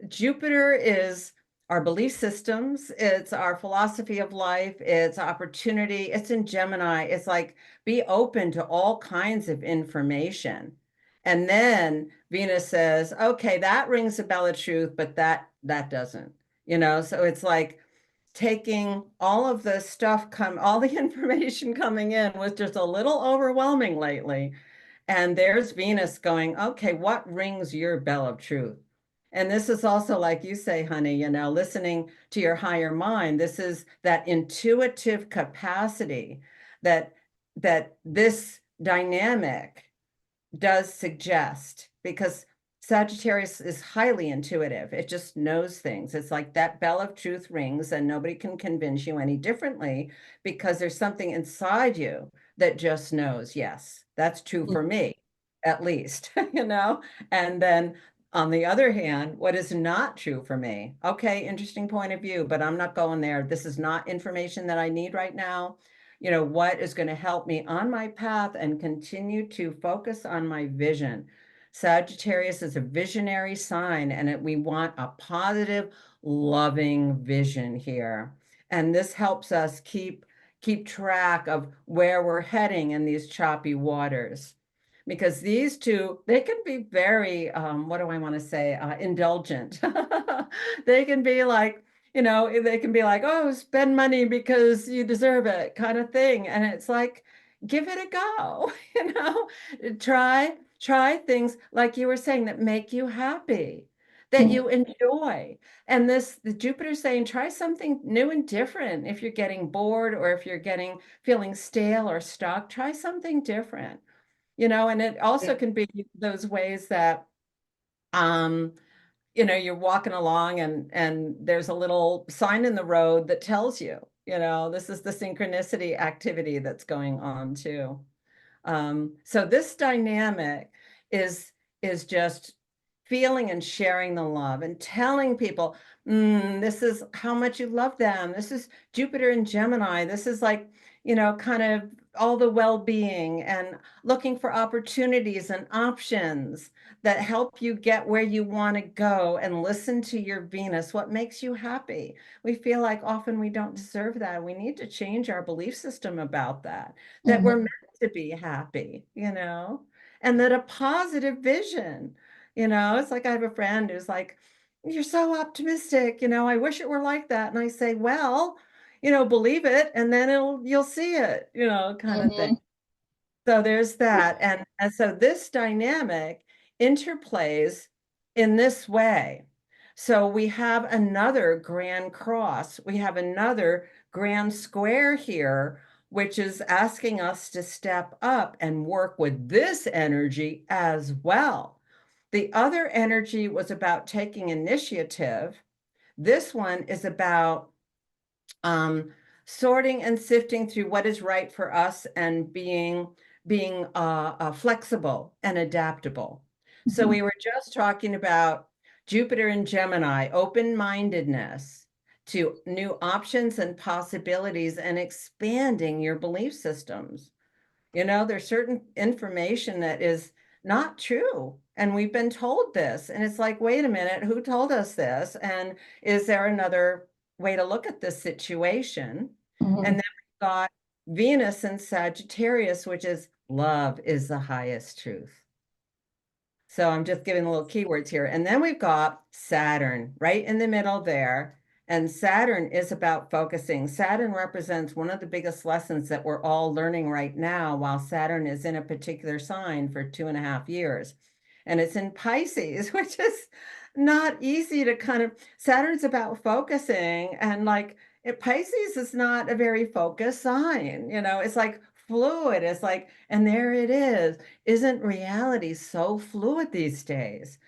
Jupiter is our belief systems, it's our philosophy of life, it's opportunity, it's in Gemini. It's like be open to all kinds of information. And then Venus says, okay, that rings a bell of truth, but that doesn't, so it's like taking all of the stuff all the information coming in was just a little overwhelming lately. And there's Venus going, okay, what rings your bell of truth? And this is also, like you say, honey, listening to your higher mind. This is that intuitive capacity that this dynamic does suggest, because Sagittarius is highly intuitive. It just knows things. It's like that bell of truth rings and nobody can convince you any differently, because there's something inside you that just knows, yes, that's true for me, at least, And then on the other hand, what is not true for me? Okay, interesting point of view, but I'm not going there. This is not information that I need right now. What is going to help me on my path and continue to focus on my vision. Sagittarius is a visionary sign, and we want a positive, loving vision here. And this helps us keep track of where we're heading in these choppy waters. Because these two, they can be very, what do I want to say, indulgent. They can be like, they can be like, oh, spend money because you deserve it kind of thing. And it's like, give it a go, try things like you were saying that make you happy, that you enjoy. And the Jupiter's saying, try something new and different. If you're getting bored or if you're feeling stale or stuck, try something different, and it also can be those ways that, you're walking along and there's a little sign in the road that tells you, this is the synchronicity activity that's going on too. So this dynamic is just feeling and sharing the love and telling people, this is how much you love them. This is Jupiter and Gemini. This is like, kind of all the well-being and looking for opportunities and options that help you get where you want to go, and listen to your Venus. What makes you happy? We feel like often we don't deserve that. We need to change our belief system about that we're meant to be happy, and that a positive vision, it's like I have a friend who's like, you're so optimistic, I wish it were like that. And I say, well, believe it, and then you'll see it, kind of thing. So there's that. And so this dynamic interplays in this way. So we have another grand cross. We have another grand square here, which is asking us to step up and work with this energy as well. The other energy was about taking initiative. This one is about sorting and sifting through what is right for us and being flexible and adaptable. So we were just talking about Jupiter and Gemini, open-mindedness to new options and possibilities and expanding your belief systems. There's certain information that is not true. And we've been told this. And it's like, wait a minute, who told us this? And is there another way to look at this situation? And then we've got Venus in Sagittarius, which is love is the highest truth. So I'm just giving the little keywords here. And then we've got Saturn right in the middle there. And Saturn is about focusing. Saturn represents one of the biggest lessons that we're all learning right now, while Saturn is in a particular sign for 2.5 years. And it's in Pisces, which is not easy to Saturn's about focusing, and like Pisces is not a very focused sign. It's like fluid. It's like, and there it is. Isn't reality so fluid these days?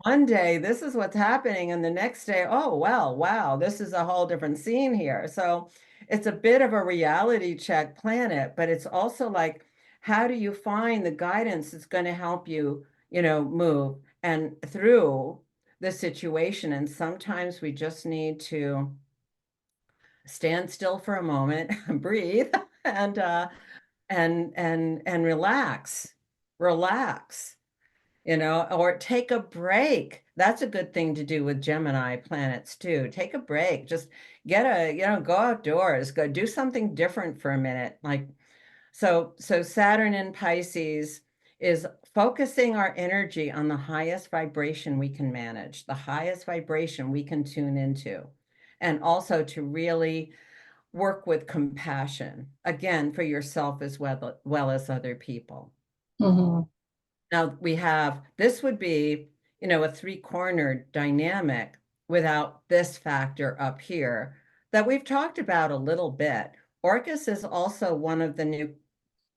One day this is what's happening, and the next day, oh, well, wow, this is a whole different scene here. So it's a bit of a reality check planet, but it's also like, how do you find the guidance that's going to help you, move and through the situation? And sometimes we just need to stand still for a moment, breathe, and relax, or take a break. That's a good thing to do with Gemini planets too. Take a break, just go outdoors, go do something different for a minute. So Saturn in Pisces is focusing our energy on the highest vibration we can manage, the highest vibration we can tune into, and also to really work with compassion, again, for yourself as well as other people. Now this would be, a three-cornered dynamic without this factor up here that we've talked about a little bit. Orcus is also one of the new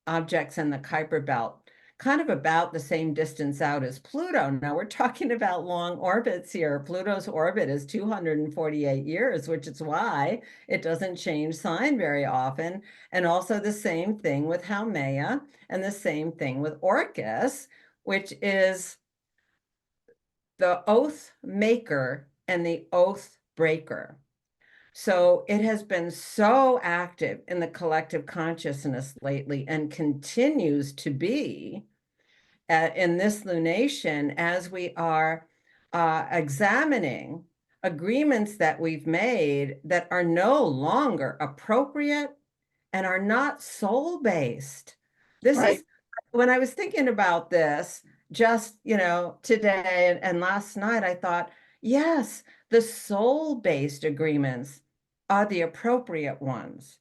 objects in the Kuiper belt, kind of about the same distance out as Pluto. Now we're talking about long orbits here. Pluto's orbit is 248 years, which is why it doesn't change sign very often. And also the same thing with Haumea, and the same thing with Orcus, which is the oath maker and the oath breaker. So it has been so active in the collective consciousness lately, and continues to be in this lunation as we are examining agreements that we've made that are no longer appropriate and are not soul-based. This Right. is when I was thinking about this just, today and last night, I thought, yes, the soul-based agreements are the appropriate ones.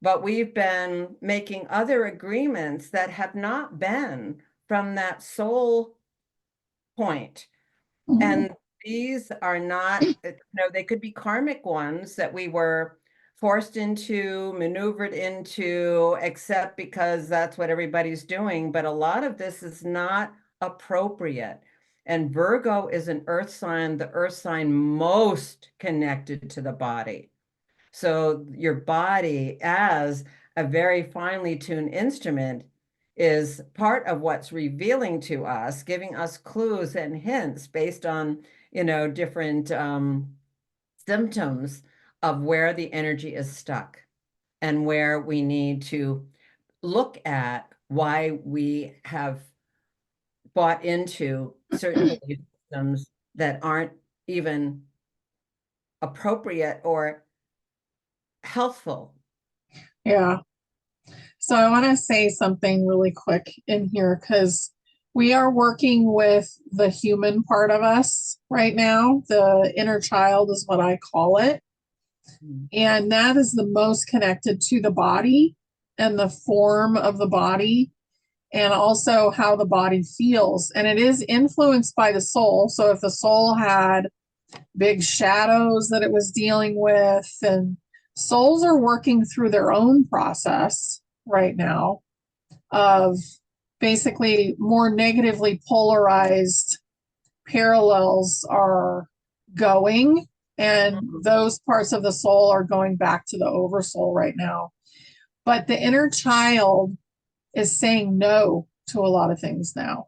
But we've been making other agreements that have not been from that soul point. Mhm. And these are not, they could be karmic ones that we were forced into, maneuvered into, except because that's what everybody's doing. But a lot of this is not appropriate. And Virgo is an earth sign, the earth sign most connected to the body. So your body, as a very finely tuned instrument, is part of what's revealing to us, giving us clues and hints based on, different symptoms of where the energy is stuck and where we need to look at why we have bought into certain belief systems that aren't even appropriate or healthful. Yeah. So I want to say something really quick in here because we are working with the human part of us right now. The inner child is what I call it. And that is the most connected to the body and the form of the body and also how the body feels. And it is influenced by the soul. So if the soul had big shadows that it was dealing with, and souls are working through their own process right now of basically more negatively polarized parallels are going, and those parts of the soul are going back to the oversoul right now. But the inner child is saying no to a lot of things now.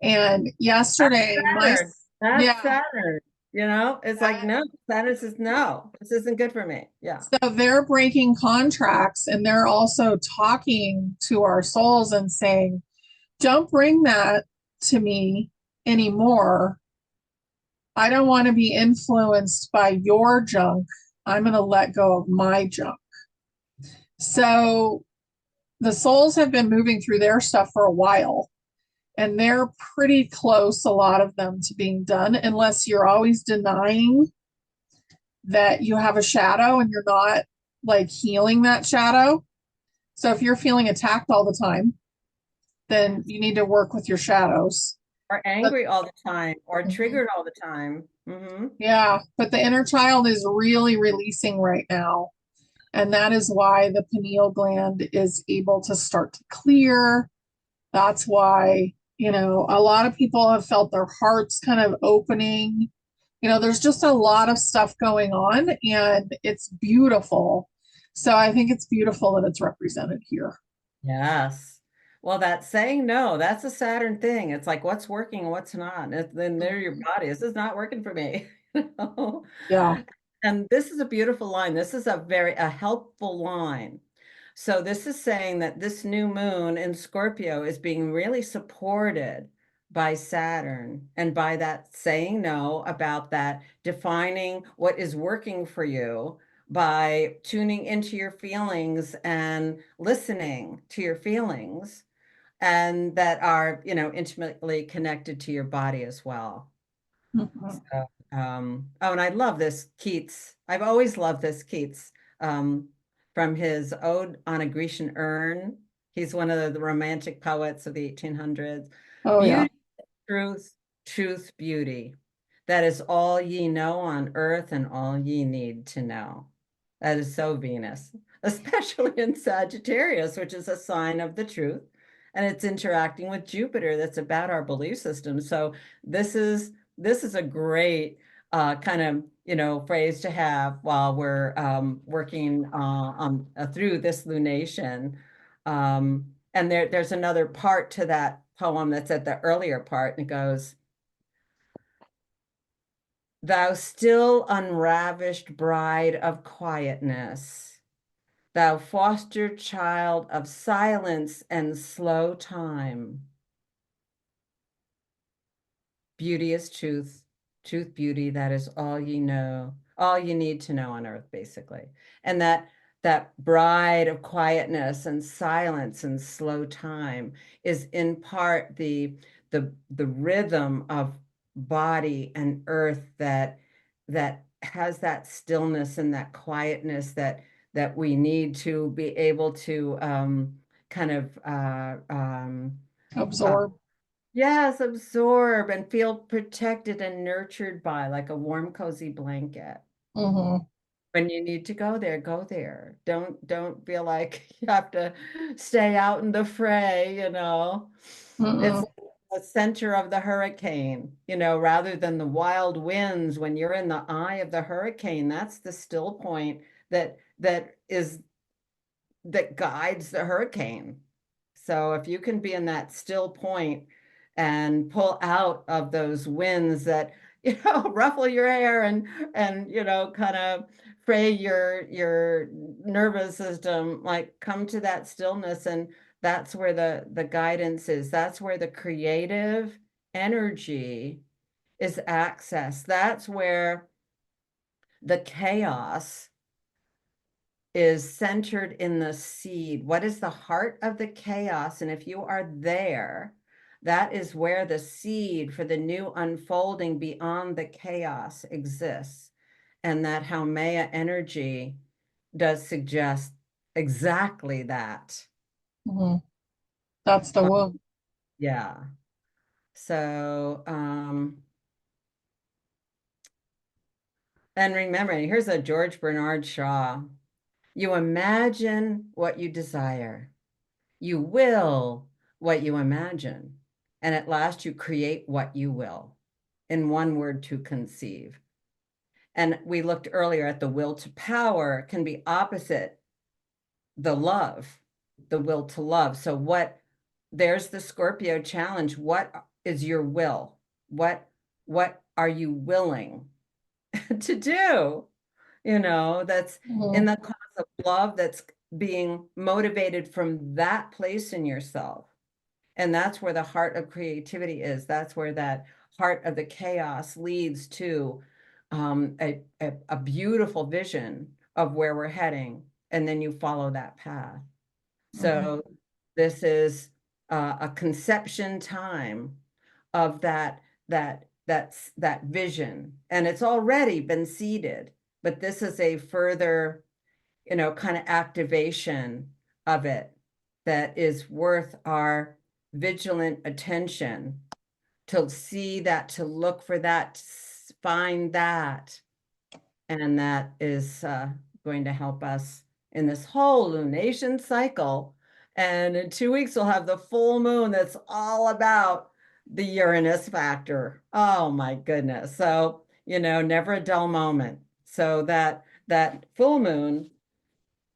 And yesterday, my Saturn. That's yeah, Saturn. It's like, no, Saturn says, no, this isn't good for me. Yeah. so they're breaking contracts and they're also talking to our souls and saying, don't bring that to me anymore. I don't want to be influenced by your junk. I'm going to let go of my junk. So the souls have been moving through their stuff for a while, and they're pretty close, a lot of them, to being done, unless you're always denying that you have a shadow and you're not like healing that shadow. So if you're feeling attacked all the time, then you need to work with your shadows. Or But angry all the time or mhm, triggered all the time. yeah, but the inner child is really releasing right now. And that is why the pineal gland is able to start to clear. That's why, a lot of people have felt their hearts kind of opening. There's just a lot of stuff going on and it's beautiful. So I think it's beautiful that it's represented here. Yes. Well, that saying no, that's a Saturn thing. It's like what's working and what's not. And then they're your body. This is not working for me. you know? Yeah. And this is a beautiful line. This is a helpful line. So this is saying that this new moon in Scorpio is being really supported by Saturn and by that saying no about that, defining what is working for you by tuning into your feelings and listening to your feelings and that are, intimately connected to your body as well. Mhm. So, oh, and I love this Keats. I've always loved this Keats from his Ode on a Grecian Urn. He's one of the romantic poets of the 1800s. Oh, yeah. Beauty, truth, truth, beauty. That is all ye know on earth and all ye need to know. That is so Venus, especially in Sagittarius, which is a sign of the truth. And it's interacting with Jupiter, that's about our belief system. So this is a great kind of phrase to have while we're working on through this lunation. And there's another part to that poem that's at the earlier part, and it goes, "Thou still unravished bride of quietness, thou foster child of silence and slow time, Beauty is truth, truth, beauty, that is all you know, all you need to know on earth, basically. And that bride of quietness and silence and slow time is in part the rhythm of body and earth that has that stillness and that quietness that we need to be able to kind of uh, Absorb. yes, absorb and feel protected and nurtured by, like a warm, cozy blanket. Mm-hmm. When you need to go there, go there. Don't feel like you have to stay out in the fray, you know. It's Mm-mm. the center of the hurricane, you know, rather than the wild winds. When you're in the eye of the hurricane, that's the still point that guides the hurricane. So if you can be in that still point and pull out of those winds that, ruffle your hair and kind of fray your nervous system, like come to that stillness, and that's where the guidance is. That's where the creative energy is accessed. That's where the chaos is centered in the seed. What is the heart of the chaos? And if you are there, that is where the seed for the new unfolding beyond the chaos exists. And that Haumea energy does suggest exactly that. Mm-hmm. That's the womb. Yeah. So, and remember, here's a George Bernard Shaw. You imagine what you desire. You will what you imagine. And at last you create what you will. In one word, to conceive. And we looked earlier at the will to power can be opposite the love, the will to love. So there's the Scorpio challenge. What is your will? What are you willing to do? That's in Mm-hmm. the cause of love, that's being motivated from that place in yourself. And that's where the heart of creativity is. That's where that heart of the chaos leads to a beautiful vision of where we're heading. And then you follow that path. Mm-hmm. So this is a conception time of that vision. And it's already been seeded, but this is a further, kind of activation of it that is worth our vigilant attention, to see that, to look for that, find that. And that is going to help us in this whole lunation cycle. And in 2 weeks, we'll have the full moon that's all about the Uranus factor. Oh my goodness. So, never a dull moment. So that full moon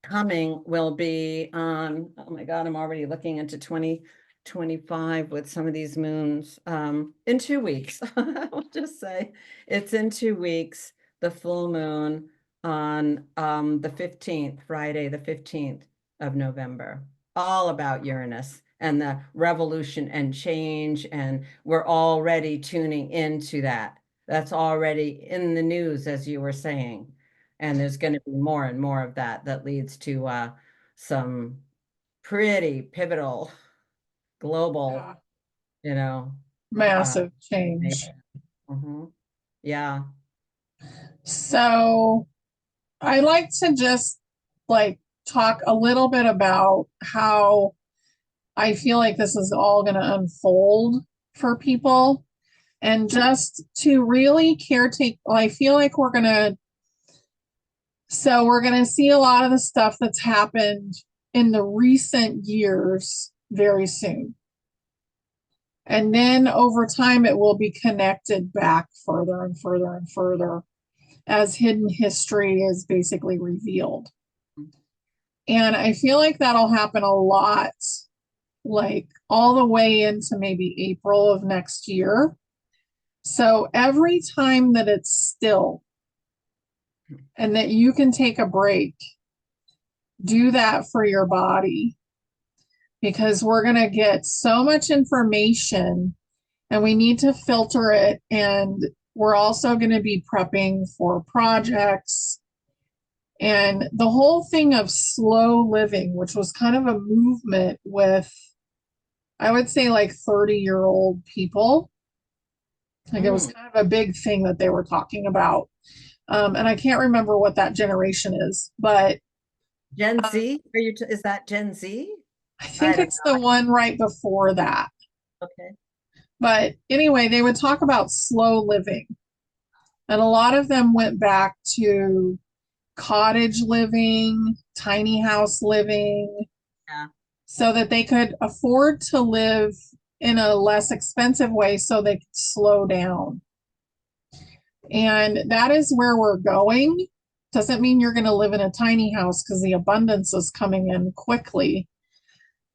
coming will be on, oh my God, I'm already looking into 2025 with some of these moons in 2 weeks. I'll just say it's in 2 weeks, the full moon on the 15th, Friday, the 15th of November, all about Uranus and the revolution and change. And we're already tuning into that. That's already in the news, as you were saying. And there's going to be more and more of that leads to some pretty pivotal global, Yeah. you know, uh, Massive change. mhm. Yeah. So I like to just like talk a little bit about how I feel like this is all going to unfold for people, and just to really caretake. I feel like we're going to see a lot of the stuff that's happened in the recent years very soon. And then over time, it will be connected back further and further and further as hidden history is basically revealed. And I feel like that'll happen a lot, like all the way into maybe April of next year. So every time that it's still and that you can take a break, do that for your body, because we're going to get so much information and we need to filter it. And we're also going to be prepping for projects and the whole thing of slow living, which was kind of a movement with, I would say, like 30-year-old people. Like it was kind of a big thing that they were talking about. And I can't remember what that generation is, but Gen Z? Is that Gen Z? I I think don't it's the one right before that. know. Okay. But anyway, they would talk about slow living. And a lot of them went back to cottage living, tiny house living, Yeah. so that they could afford to live in a less expensive way so they could slow down. And that is where we're going. Doesn't mean you're going to live in a tiny house because the abundance is coming in quickly.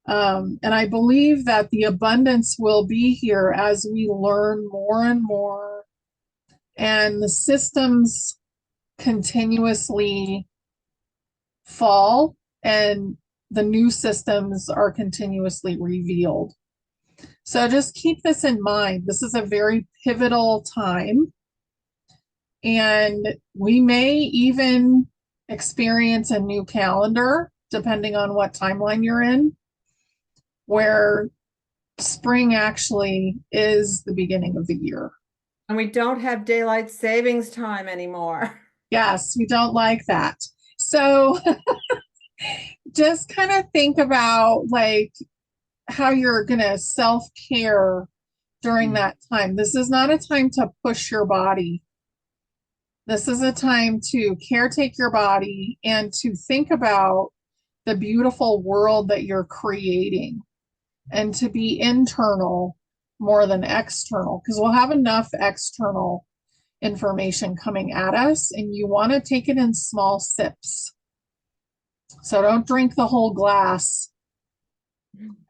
And I believe that the abundance will be here as we learn more and more, and the systems continuously fall and the new systems are continuously revealed. So just keep this in mind. This is a very pivotal time, and we may even experience a new calendar, depending on what timeline you're in, where spring actually is the beginning of the year. And we don't have daylight savings time anymore. Yes, we don't like that. So just kind of think about like how you're going to self-care during that time. This is not a time to push your body. This is a time to caretake your body and to think about the beautiful world that you're creating, and to be internal more than external, because we'll have enough external information coming at us, and you want to take it in small sips. So don't drink the whole glass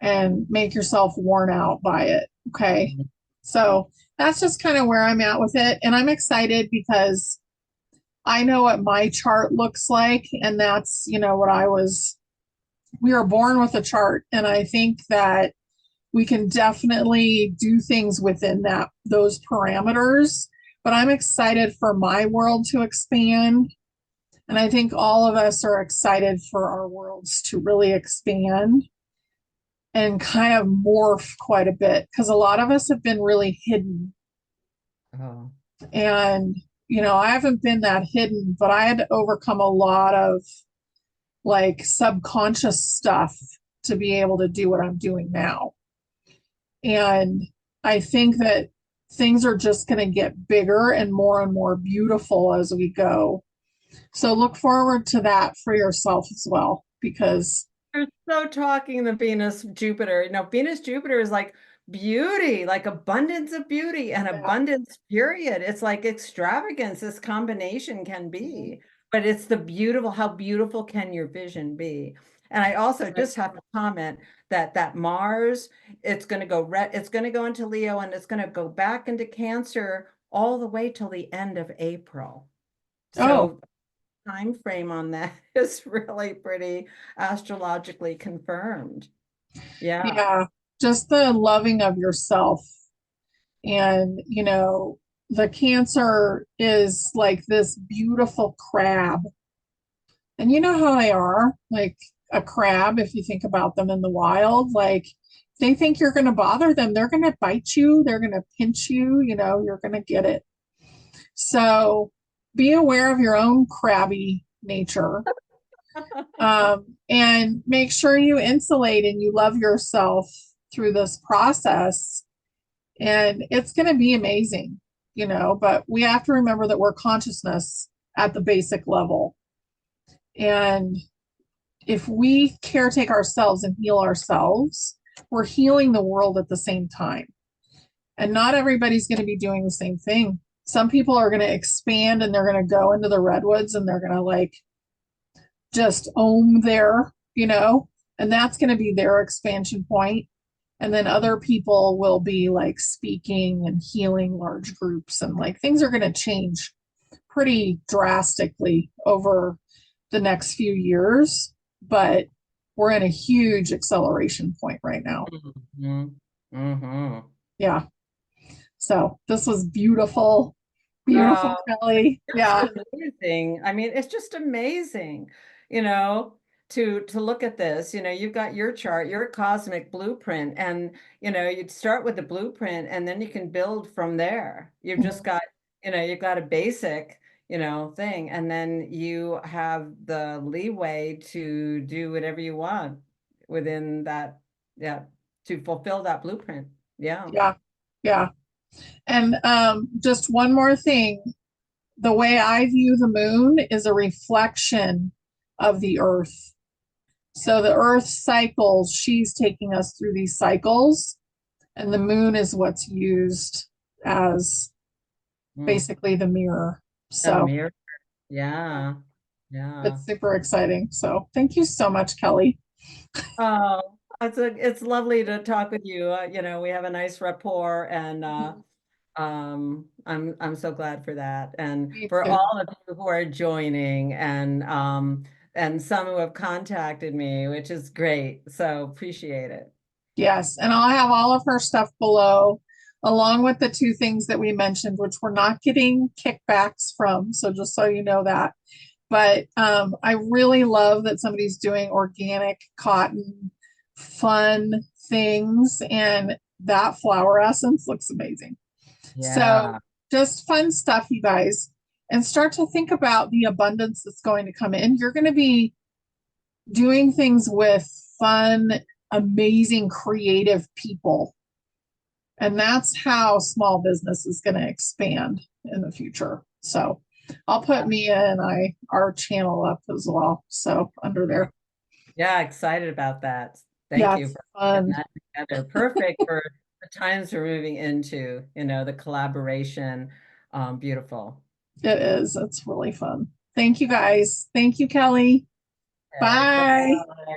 and make yourself worn out by it. Okay. So that's just kind of where I'm at with it. And I'm excited because I know what my chart looks like. And that's, we were born with a chart. And I think that we can definitely do things within those parameters. But I'm excited for my world to expand. And I think all of us are excited for our worlds to really expand and kind of morph quite a bit, because a lot of us have been really hidden. Oh. And, I haven't been that hidden, but I had to overcome a lot of like subconscious stuff to be able to do what I'm doing now. And I think that things are just going to get bigger and more beautiful as we go. So look forward to that for yourself as well, because You're so talking the Venus Jupiter. Venus Jupiter is like beauty, like abundance of beauty and yeah. abundance, period. It's like extravagance, this combination can be, but it's how beautiful can your vision be? And I also just have to comment that Mars, it's going to go into Leo, and it's going to go back into Cancer all the way till the end of April. Oh, So time frame on that is really pretty astrologically confirmed. Yeah. yeah. Just the loving of yourself. And, the Cancer is like this beautiful crab. And you know how they are, like a crab, if you think about them in the wild, like they think you're going to bother them, they're going to bite you, they're going to pinch you, you're going to get it. So be aware of your own crabby nature, and make sure you insulate and you love yourself through this process. And it's going to be amazing, but we have to remember that we're consciousness at the basic level. And if we caretake ourselves and heal ourselves, we're healing the world at the same time. And not everybody's going to be doing the same thing. Some people are going to expand and they're going to go into the redwoods and they're going to like just own and that's going to be their expansion point. And then other people will be like speaking and healing large groups, and like things are going to change pretty drastically over the next few years, but we're in a huge acceleration point right now. Mm-hmm. Mm-hmm. Yeah. So this was beautiful, beautiful, Oh, Kelly. Yeah. just amazing. I mean, it's just amazing, you know, to look at this. You've got your chart, your cosmic blueprint, and you'd start with the blueprint and then you can build from there. You've just got, you've got a basic, thing, and then you have the leeway to do whatever you want within that, yeah, to fulfill that blueprint. Yeah. Yeah. Yeah. And just one more thing. The way I view the moon is a reflection of the earth. So the earth cycles, she's taking us through these cycles, and the moon is what's used as Mm. basically the mirror. A So mirror. Yeah. Yeah. it's super exciting. So thank you so much, Kelly. Oh, it's lovely to talk with you. We have a nice rapport, and I'm so glad for that, and Me for too. all of you who are joining, and some who have contacted me, which is great. So appreciate it. Yes, and I'll have all of her stuff below, along with the two things that we mentioned, which we're not getting kickbacks from. So just so you know that. But I really love that somebody's doing organic cotton, fun things, and that flower essence looks amazing. So Yeah. just fun stuff, you guys, and start to think about the abundance that's going to come in. You're going to be doing things with fun, amazing, creative people. And that's how small business is going to expand in the future. So I'll put Mia and our channel up as well. So under there. Yeah, excited about that. Thank Yeah, you it's for putting fun. that together. Perfect for the times we're moving into, the collaboration. Beautiful. It is. It's really fun. Thank you guys. Thank you, Kelly. Okay, Bye. bye.